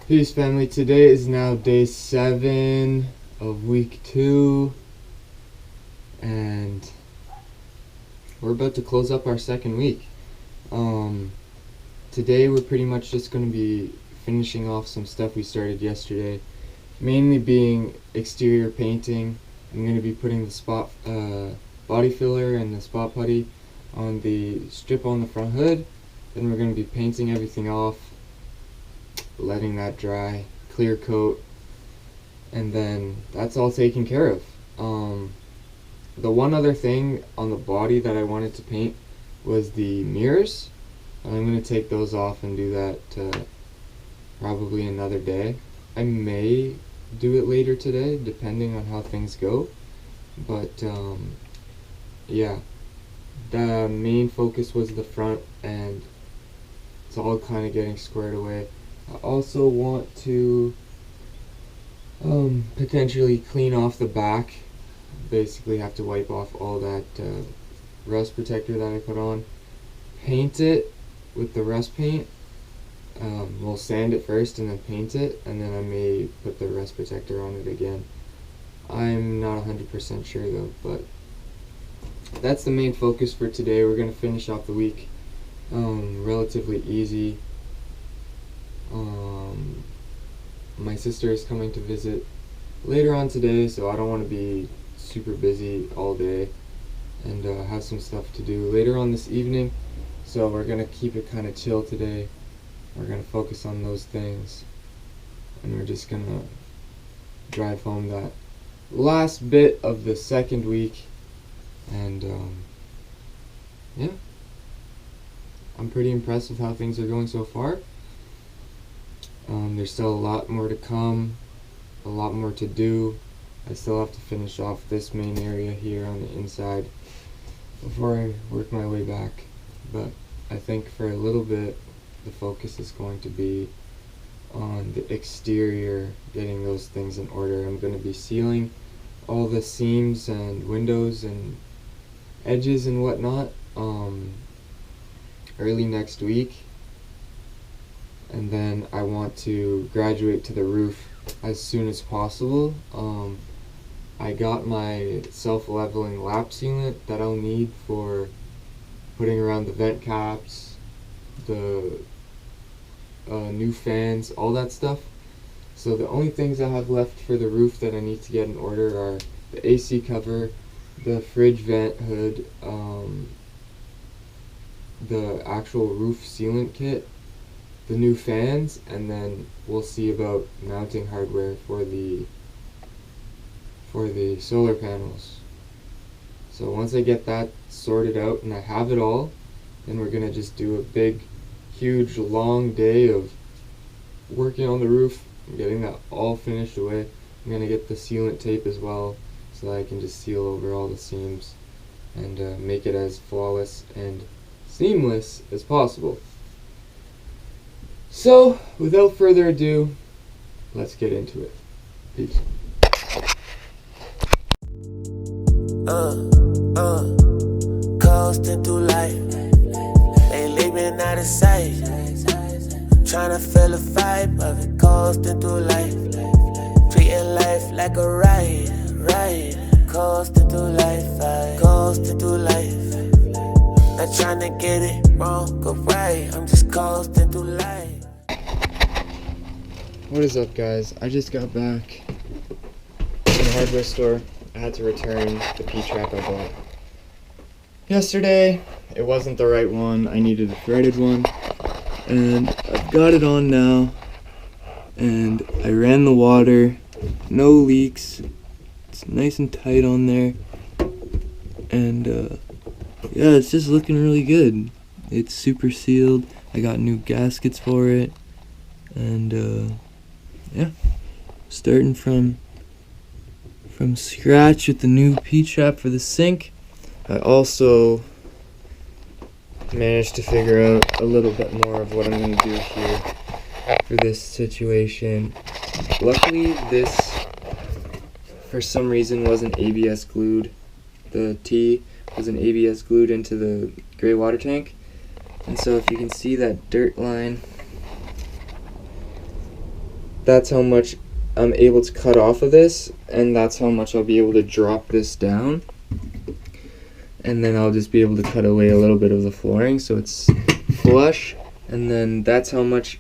Peace, family. Today is now day 7 of week 2, and we're about to close up our second week. Today we're pretty much just going to be finishing off some stuff we started yesterday, mainly being exterior painting. I'm going to be putting the spot body filler and the spot putty on the strip on the front hood. Then we're going to be painting everything off, letting that dry, clear coat, and then that's all taken care of. The one other thing on the body that I wanted to paint was the mirrors. I'm going to take those off and do that probably another day. I may do it later today, depending on how things go, but yeah, the main focus was the front, and it's all kind of getting squared away. I also want to potentially clean off the back. Basically have to wipe off all that rust protector that I put on, paint it with the rust paint. We'll sand it first and then paint it, and then I may put the rust protector on it again. I'm not 100% sure though, but that's the main focus for today. We're going to finish off the week relatively easy. My sister is coming to visit later on today, so I don't want to be super busy all day, and have some stuff to do later on this evening. So we're going to keep it kind of chill today. We're going to focus on those things, and we're just going to drive home that last bit of the second week. And yeah, I'm pretty impressed with how things are going so far. There's still a lot more to come, a lot more to do. I still have to finish off this main area here on the inside before I work my way back. But I think for a little bit, the focus is going to be on the exterior, getting those things in order. I'm going to be sealing all the seams and windows and edges and whatnot early next week. And then I want to graduate to the roof as soon as possible. I got my self-leveling lap sealant that I'll need for putting around the vent caps, the new fans, all that stuff. So the only things I have left for the roof that I need to get in order are the AC cover, the fridge vent hood, the actual roof sealant kit, the new fans, and then we'll see about mounting hardware for the solar panels. So once I get that sorted out and I have it all, then we're gonna just do a big, huge, long day of working on the roof and getting that all finished away. I'm gonna get the sealant tape as well, so that I can just seal over all the seams and make it as flawless and seamless as possible. So, without further ado, let's get into it. Peace. Coasting through life, they leaving out of sight. Tryna feel the vibe of it, coasting through life, treating life like a ride, coasting through life, coasting through life. Not tryna get it wrong or right, I'm just coasting through life. What is up, guys? I just got back from the hardware store. I had to return the P-trap I bought yesterday. It wasn't the right one. I needed a threaded one, and I've got it on now, and I ran the water, no leaks. It's nice and tight on there, and yeah, it's just looking really good. It's super sealed. I got new gaskets for it, and yeah, starting from scratch with the new P-trap for the sink. I also managed to figure out a little bit more of what I'm going to do here for this situation. Luckily, this, for some reason, wasn't ABS glued. The T was an ABS glued into the gray water tank. And so if you can see that dirt line that's how much I'm able to cut off of this, and that's how much I'll be able to drop this down. And then I'll just be able to cut away a little bit of the flooring so it's flush. And then that's how much,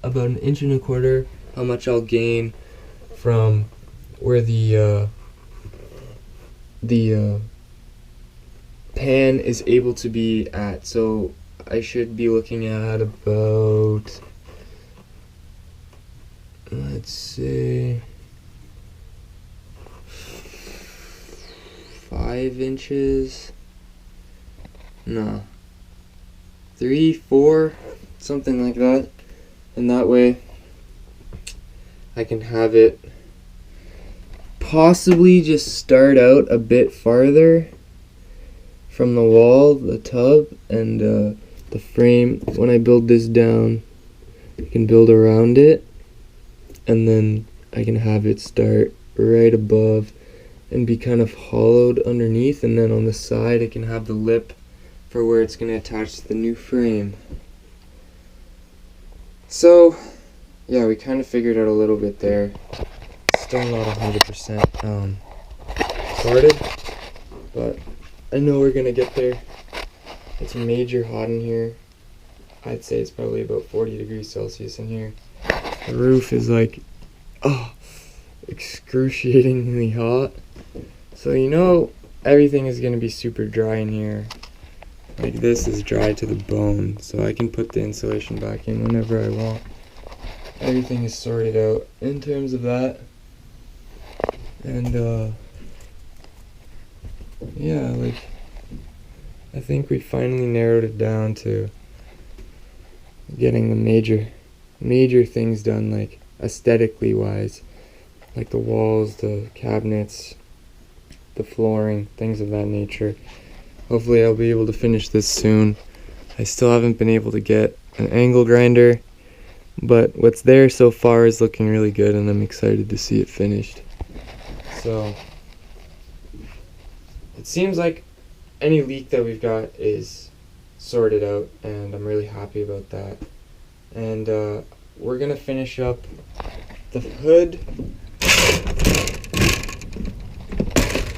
about 1.25 inches, how much I'll gain from where the pan is able to be at. So I should be looking at about, let's say, 5 inches. No, 3, 4, something like that. And that way I can have it possibly just start out a bit farther from the wall, the tub, and the frame. When I build this down, I can build around it, and then I can have it start right above and be kind of hollowed underneath, and then on the side I can have the lip for where it's going to attach to the new frame. So yeah, we kind of figured out a little bit there. Still not 100% sorted, but I know we're gonna get there. It's major hot in here. I'd say it's probably about 40 degrees Celsius in here. The roof is like, excruciatingly hot. So you know everything is gonna be super dry in here. Like this is dry to the bone, so I can put the insulation back in whenever I want. Everything is sorted out in terms of that. And yeah, like I think we finally narrowed it down to getting the major things done, like aesthetically wise, like the walls, the cabinets, the flooring, things of that nature. Hopefully I'll be able to finish this soon. I still haven't been able to get an angle grinder, but what's there so far is looking really good, and I'm excited to see it finished. So it seems like any leak that we've got is sorted out, and I'm really happy about that. And we're gonna finish up the hood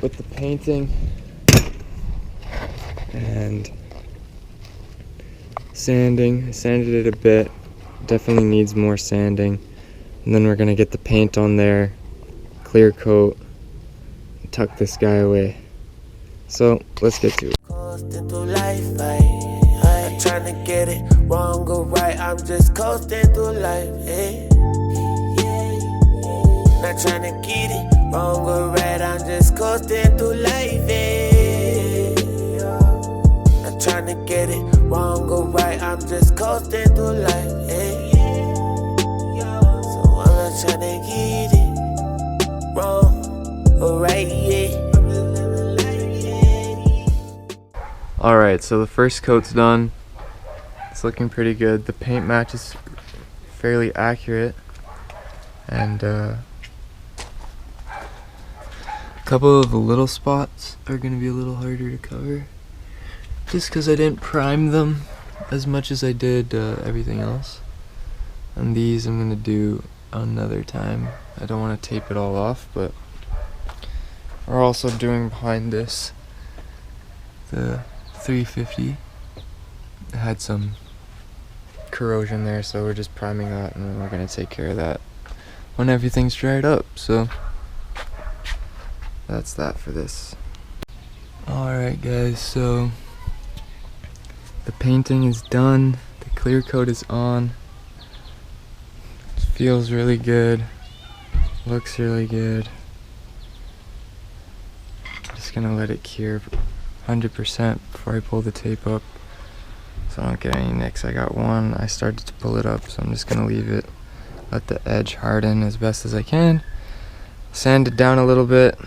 with the painting and sanding. I sanded it a bit, definitely needs more sanding. And then we're gonna get the paint on there, clear coat, and tuck this guy away. So let's get to it. Coasting through life, I ain't trying to get it wrong or right. I'm just coasting through life, not trying to get it wrong or right. I'm just coasting through life, not trying to get it wrong or right. I'm just coasting through life, so I'm not trying to get it wrong or right, Alright, so the first coat's done. It's looking pretty good. The paint match is fairly accurate. And a couple of the little spots are going to be a little harder to cover, just because I didn't prime them as much as I did everything else. And these I'm going to do another time. I don't want to tape it all off, but we're also doing behind this the 350. It had some corrosion there, so we're just priming that, and then we're going to take care of that when everything's dried up. So that's that for this. Alright guys, so the painting is done, the clear coat is on. It feels really good, looks really good. Just gonna let it cure 100% before I pull the tape up, so I don't get any nicks. I got one, I started to pull it up, so I'm just gonna leave it, let the edge harden as best as I can, sand it down a little bit,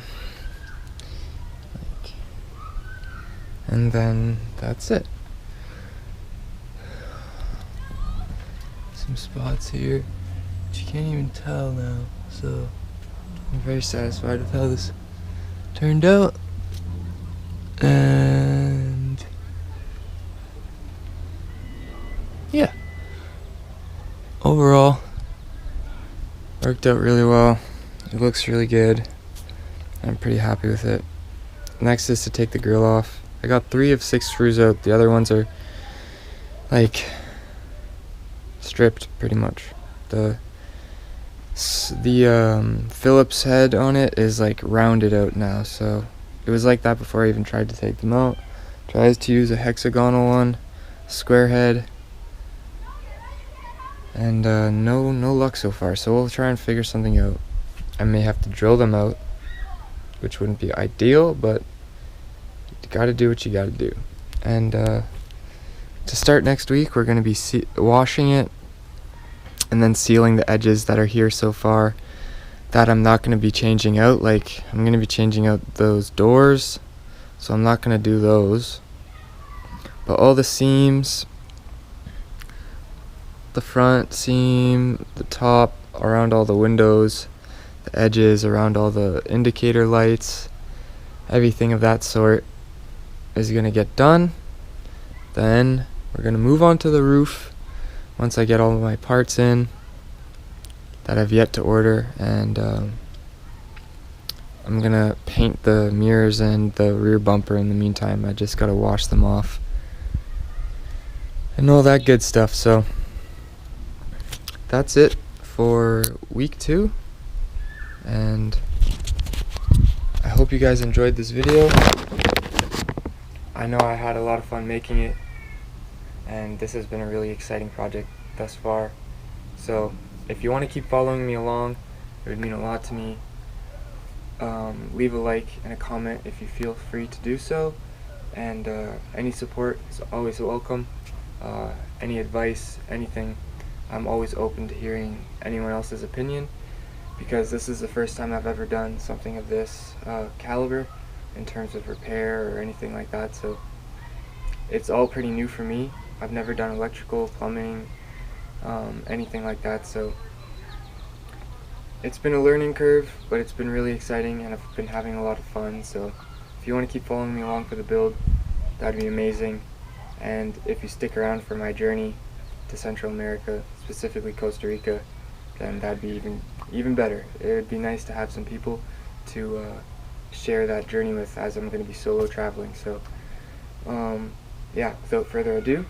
and then that's it. Some spots here, but you can't even tell now, so I'm very satisfied with how this turned out. And yeah, overall Worked out really well. It looks really good. I'm pretty happy with it. Next is to take the grill off. I got 3 of 6 screws out. The other ones are like stripped pretty much. The Phillips head on it is like rounded out now, so it was like that before I even tried to take them out. Tries to use a hexagonal one, square head, and no luck so far, so we'll try and figure something out. I may have to drill them out, which wouldn't be ideal, but you gotta do what you gotta do. And to start next week, we're gonna be washing it and then sealing the edges that are here so far that I'm not gonna be changing out. Like, I'm gonna be changing out those doors, so I'm not gonna do those. But all the seams, the front seam, the top, around all the windows, the edges, around all the indicator lights, everything of that sort is gonna get done. Then we're gonna move on to the roof once I get all of my parts in that I've yet to order, and I'm gonna paint the mirrors and the rear bumper in the meantime. I just gotta wash them off and all that good stuff. So that's it for week 2, and I hope you guys enjoyed this video. I know I had a lot of fun making it, and this has been a really exciting project thus far. So if you want to keep following me along, it would mean a lot to me. Leave a like and a comment if you feel free to do so, and any support is always welcome. Any advice, anything, I'm always open to hearing anyone else's opinion, because this is the first time I've ever done something of this caliber in terms of repair or anything like that, so it's all pretty new for me. I've never done electrical, plumbing, anything like that, so it's been a learning curve, but it's been really exciting and I've been having a lot of fun. So if you want to keep following me along for the build, that'd be amazing. And if you stick around for my journey to Central America, specifically Costa Rica, then that'd be even better. It would be nice to have some people to share that journey with, as I'm going to be solo traveling. So yeah, without further ado,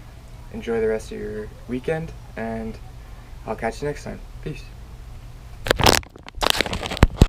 enjoy the rest of your weekend, and I'll catch you next time. Peace.